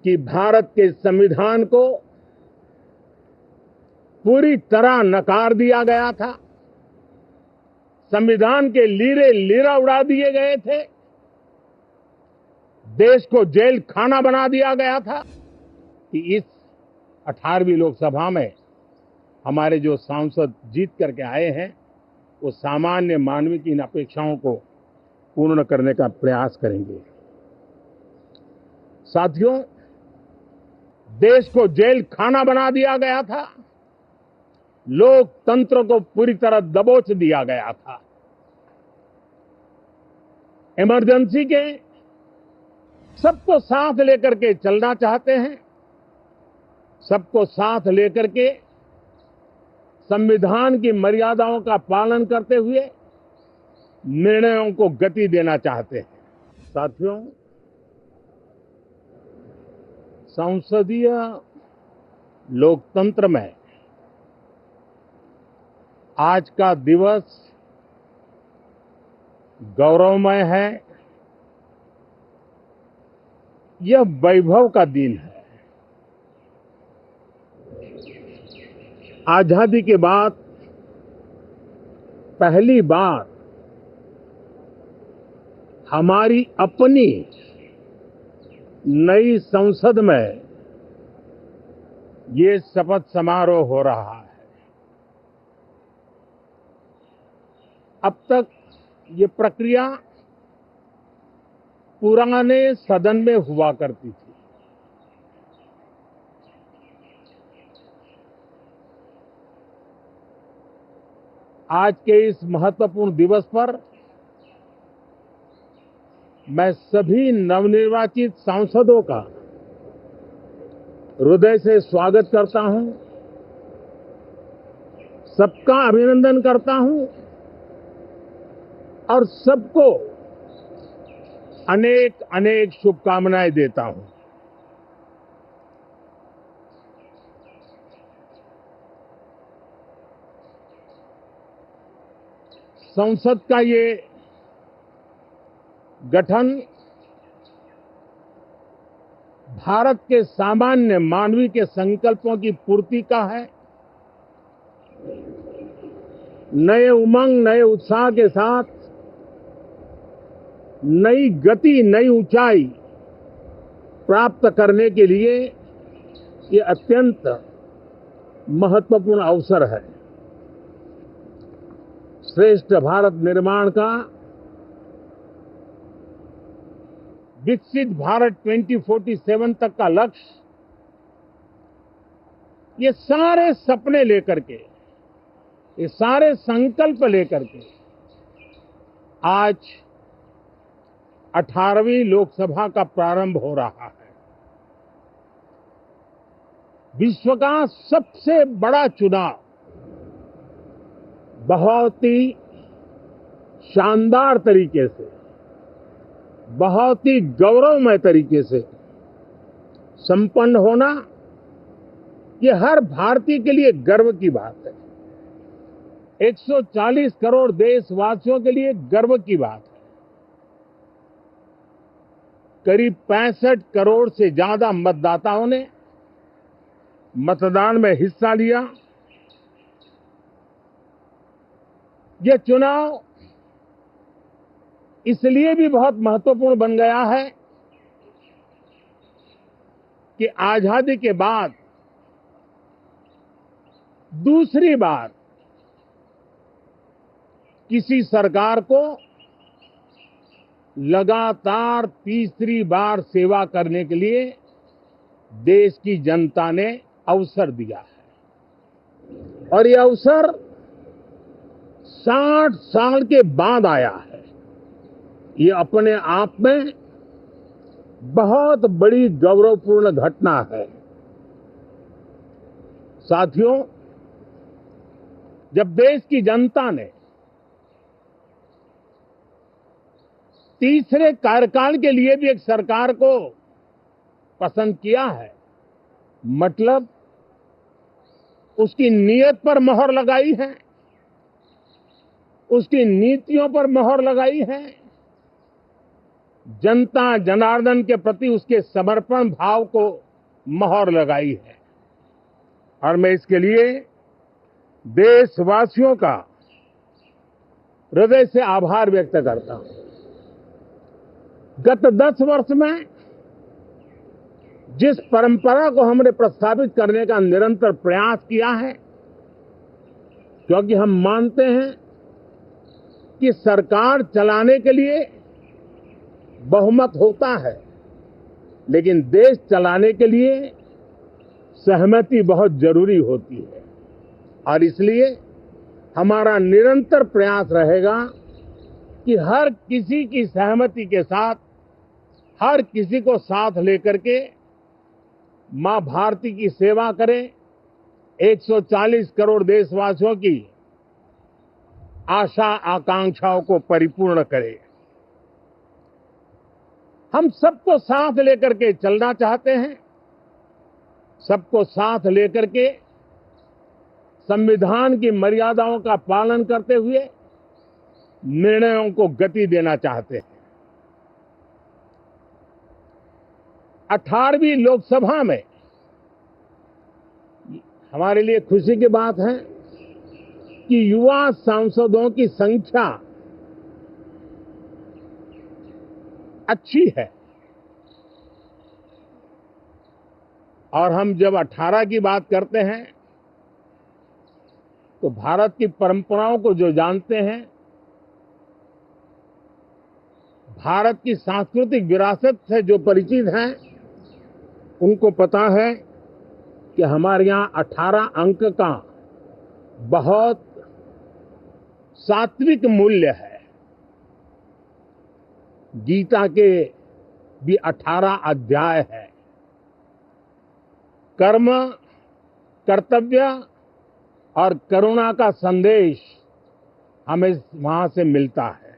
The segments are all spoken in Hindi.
कि भारत के संविधान को पूरी तरह नकार दिया गया था। संविधान के लीरे लीरा उड़ा दिए गए थे। देश को जेल खाना बना दिया गया था कि इस 18वीं लोकसभा में हमारे जो सांसद जीत करके आए हैं वो सामान्य मानव की इन अपेक्षाओं को पूर्ण करने का प्रयास करेंगे। साथियों, देश को जेल खाना बना दिया गया था। लोकतंत्र को पूरी तरह दबोच दिया गया था। इमरजेंसी के सबको साथ लेकर के चलना चाहते हैं। सबको साथ लेकर के संविधान की मर्यादाओं का पालन करते हुए निर्णयों को गति देना चाहते हैं। साथियों, संसदीय लोकतंत्र में आज का दिवस गौरवमय है। यह वैभव का दिन है। आजादी के बाद पहली बार हमारी अपनी नई संसद में ये शपथ समारोह हो रहा है। अब तक ये प्रक्रिया पुराने सदन में हुआ करती थी। आज के इस महत्वपूर्ण दिवस पर मैं सभी नवनिर्वाचित सांसदों का हृदय से स्वागत करता हूं, सबका अभिनंदन करता हूं और सबको अनेक अनेक शुभकामनाएं देता हूं। संसद का ये गठन भारत के सामान्य मानवीय के संकल्पों की पूर्ति का है। नए उमंग, नए उत्साह के साथ नई गति, नई ऊंचाई प्राप्त करने के लिए ये अत्यंत महत्वपूर्ण अवसर है। श्रेष्ठ भारत निर्माण का, विकसित भारत 2047 तक का लक्ष्य, ये सारे सपने लेकर के, ये सारे संकल्प लेकर के आज 18वीं लोकसभा का प्रारंभ हो रहा है। विश्व का सबसे बड़ा चुनाव बहुत ही शानदार तरीके से, बहुत ही गौरवमय तरीके से संपन्न होना, ये हर भारतीय के लिए गर्व की बात है। 140 करोड़ देशवासियों के लिए गर्व की बात है। करीब 65 करोड़ से ज्यादा मतदाताओं ने मतदान में हिस्सा लिया। यह चुनाव इसलिए भी बहुत महत्वपूर्ण बन गया है कि आजादी के बाद दूसरी बार किसी सरकार को लगातार तीसरी बार सेवा करने के लिए देश की जनता ने अवसर दिया है और यह अवसर 60 साल के बाद आया है। ये अपने आप में बहुत बड़ी गौरवपूर्ण घटना है। साथियों, जब देश की जनता ने तीसरे कार्यकाल के लिए भी एक सरकार को पसंद किया है, मतलब उसकी नीयत पर मोहर लगाई है, उसकी नीतियों पर मोहर लगाई है, जनता जनार्दन के प्रति उसके समर्पण भाव को मोहर लगाई है। और मैं इसके लिए देशवासियों का हृदय से आभार व्यक्त करता हूं। गत 10 वर्ष में जिस परंपरा को हमने प्रस्थापित करने का निरंतर प्रयास किया है, क्योंकि हम मानते हैं कि सरकार चलाने के लिए बहुमत होता है, लेकिन देश चलाने के लिए सहमति बहुत जरूरी होती है। और इसलिए हमारा निरंतर प्रयास रहेगा कि हर किसी की सहमति के साथ, हर किसी को साथ लेकर के मां भारती की सेवा करें, 140 करोड़ देशवासियों की आशा आकांक्षाओं को परिपूर्ण करें। हम सबको साथ लेकर के चलना चाहते हैं, सबको साथ लेकर के संविधान की मर्यादाओं का पालन करते हुए निर्णयों को गति देना चाहते हैं। 18वीं लोकसभा में हमारे लिए खुशी की बात है कि युवा सांसदों की संख्या अच्छी है। और हम जब 18 की बात करते हैं तो भारत की परंपराओं को जो जानते हैं, भारत की सांस्कृतिक विरासत से जो परिचित हैं, उनको पता है कि हमारे यहाँ 18 अंक का बहुत सात्विक मूल्य है। गीता के भी 18 अध्याय है। कर्म, कर्तव्य और करुणा का संदेश हमें वहां से मिलता है।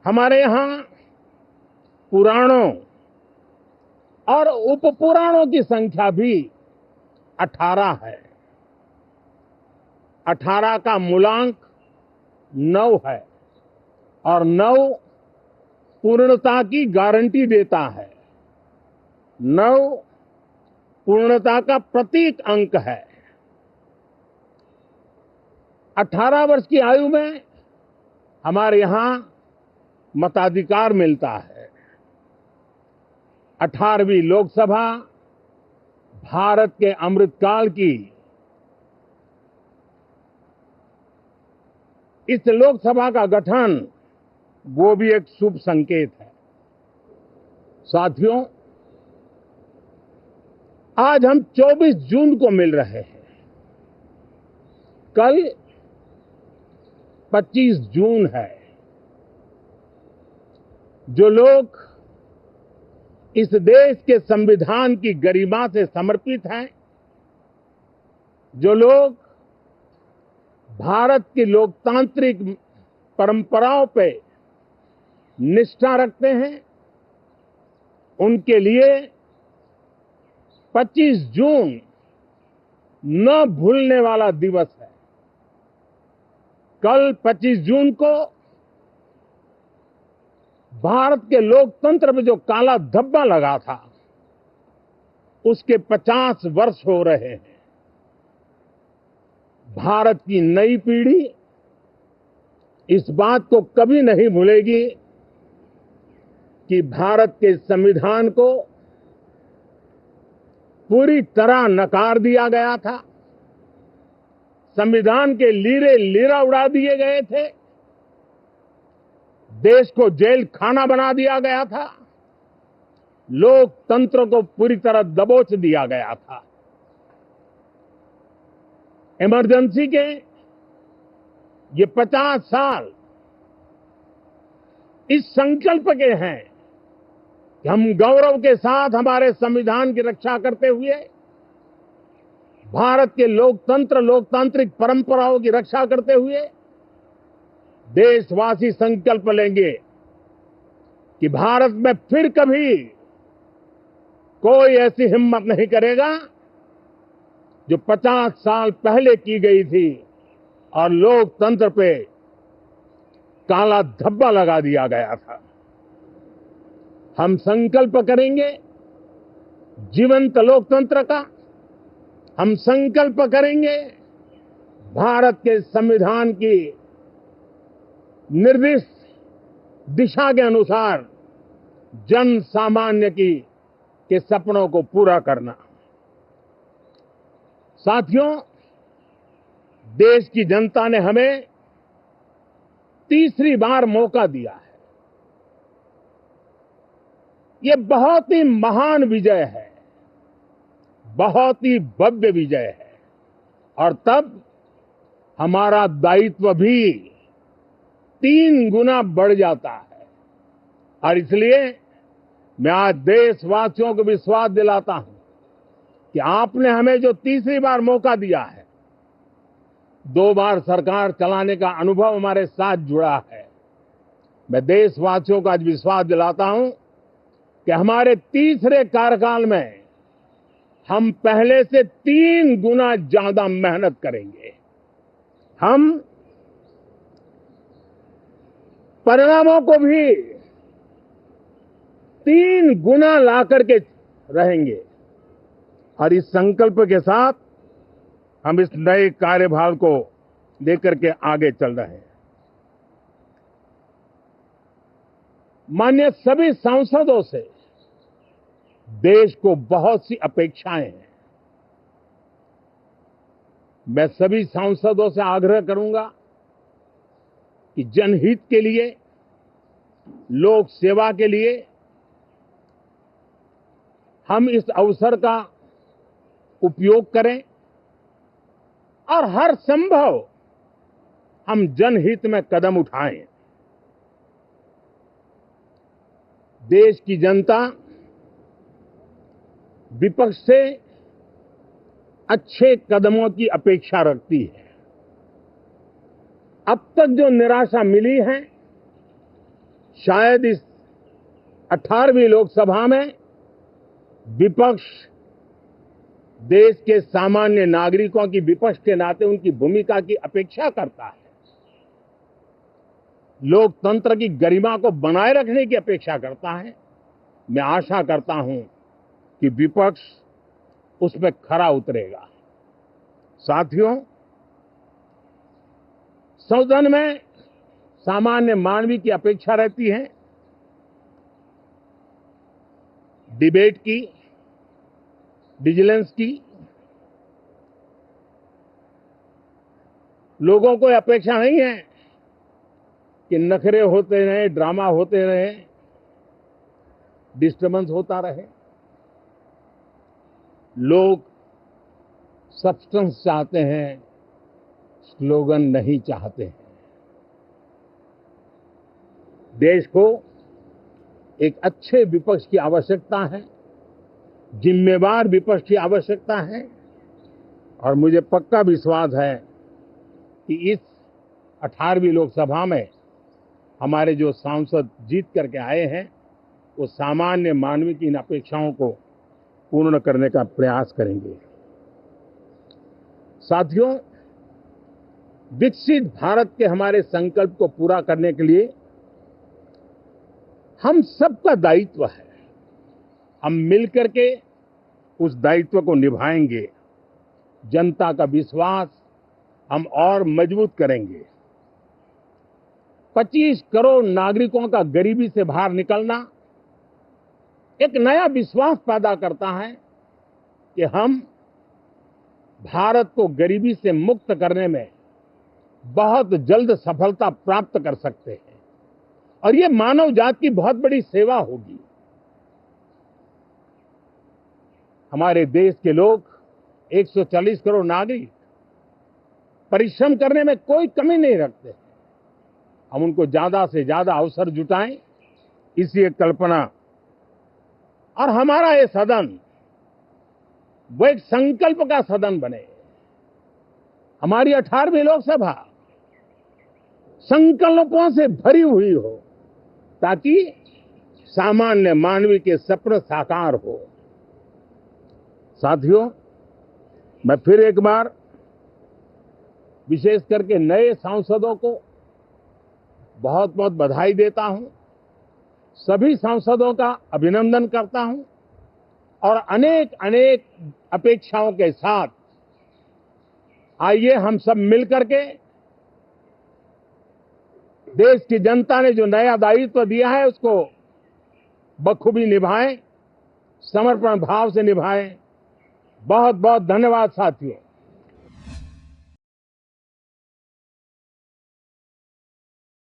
हमारे यहाँ पुराणों और उपपुराणों की संख्या भी 18 है। 18 का मूलांक 9 है और 9 पूर्णता की गारंटी देता है। 9 पूर्णता का प्रतीक अंक है। 18 वर्ष की आयु में हमारे यहाँ मताधिकार मिलता है। 18वीं लोकसभा भारत के अमृतकाल की इस लोकसभा का गठन वो भी एक शुभ संकेत है। साथियों, आज हम 24 जून को मिल रहे हैं। कल 25 जून है। जो लोग इस देश के संविधान की गरिमा से समर्पित हैं, जो लोग भारत की लोकतांत्रिक परंपराओं पे निष्ठा रखते हैं, उनके लिए 25 जून न भूलने वाला दिवस है। कल 25 जून को भारत के लोकतंत्र में जो काला धब्बा लगा था, उसके 50 वर्ष हो रहे हैं। भारत की नई पीढ़ी इस बात को कभी नहीं भूलेगी कि भारत के संविधान को पूरी तरह नकार दिया गया था। संविधान के लीरे लीरा उड़ा दिए गए थे। देश को जेल खाना बना दिया गया था। लोकतंत्र को पूरी तरह दबोच दिया गया था। इमरजेंसी के ये 50 साल इस संकल्प के हैं कि हम गौरव के साथ हमारे संविधान की रक्षा करते हुए भारत के लोकतंत्र, लोकतांत्रिक परंपराओं की रक्षा करते हुए देशवासी संकल्प लेंगे कि भारत में फिर कभी कोई ऐसी हिम्मत नहीं करेगा जो 50 साल पहले की गई थी और लोकतंत्र पे काला धब्बा लगा दिया गया था। हम संकल्प करेंगे जीवंत लोकतंत्र का। हम संकल्प करेंगे भारत के संविधान की निर्दिष्ट दिशा के अनुसार जन सामान्य के सपनों को पूरा करना। साथियों, देश की जनता ने हमें तीसरी बार मौका दिया है। ये बहुत ही महान विजय है, बहुत ही भव्य विजय है, और तब हमारा दायित्व भी 3 गुना बढ़ जाता है। और इसलिए मैं आज देशवासियों को विश्वास दिलाता हूं कि आपने हमें जो तीसरी बार मौका दिया है, 2 बार सरकार चलाने का अनुभव हमारे साथ जुड़ा है। मैं देशवासियों को आज विश्वास दिलाता हूं कि हमारे तीसरे कार्यकाल में हम पहले से 3 गुना ज्यादा मेहनत करेंगे। हम परिणामों को भी 3 गुना ला करके रहेंगे। और इस संकल्प के साथ हम इस नए कार्यभार को लेकर के आगे चल रहे हैं। माननीय सभी सांसदों से देश को बहुत सी अपेक्षाएं हैं। मैं सभी सांसदों से आग्रह करूंगा कि जनहित के लिए, लोक सेवा के लिए हम इस अवसर का उपयोग करें और हर संभव हम जनहित में कदम उठाएं। देश की जनता विपक्ष से अच्छे कदमों की अपेक्षा रखती है। अब तक जो निराशा मिली है, शायद इस 18वीं लोकसभा में विपक्ष देश के सामान्य नागरिकों की विपक्ष के नाते उनकी भूमिका की अपेक्षा करता है, लोकतंत्र की गरिमा को बनाए रखने की अपेक्षा करता है। मैं आशा करता हूं कि विपक्ष उसमें खरा उतरेगा। साथियों, सदन में सामान्य मानवीय की अपेक्षा रहती है डिबेट की, विजिलेंस की। लोगों को अपेक्षा नहीं है कि नखरे होते रहे, ड्रामा होते रहे, डिस्टर्बेंस होता रहे। लोग सब्सटेंस चाहते हैं, स्लोगन नहीं चाहते हैं। देश को एक अच्छे विपक्ष की आवश्यकता है, जिम्मेवार विपक्ष की आवश्यकता है। और मुझे पक्का विश्वास है कि इस 18वीं लोकसभा में हमारे जो सांसद जीत करके आए हैं, वो सामान्य मानवीय की इन अपेक्षाओं को पूर्ण करने का प्रयास करेंगे। साथियों, विकसित भारत के हमारे संकल्प को पूरा करने के लिए हम सबका दायित्व है। हम मिलकर के उस दायित्व को निभाएंगे। जनता का विश्वास हम और मजबूत करेंगे। 25 करोड़ नागरिकों का गरीबी से बाहर निकलना एक नया विश्वास पैदा करता है कि हम भारत को गरीबी से मुक्त करने में बहुत जल्द सफलता प्राप्त कर सकते हैं, और ये मानव जाति की बहुत बड़ी सेवा होगी। हमारे देश के लोग 140 करोड़ नागरिक परिश्रम करने में कोई कमी नहीं रखते। हम उनको ज्यादा से ज्यादा अवसर जुटाएं, इसी एक कल्पना। और हमारा ये सदन वो एक संकल्प का सदन बने। हमारी 18वीं लोकसभा संकल्पों से भरी हुई हो, ताकि सामान्य मानवीय के सपने साकार हो। साथियों, मैं फिर एक बार विशेष करके नए सांसदों को बहुत बहुत बधाई देता हूं। सभी सांसदों का अभिनंदन करता हूं और अनेक अनेक अपेक्षाओं के साथ आइए हम सब मिलकर के देश की जनता ने जो नया दायित्व दिया है उसको बखूबी निभाएं, समर्पण भाव से निभाएं। बहुत बहुत धन्यवाद साथियों।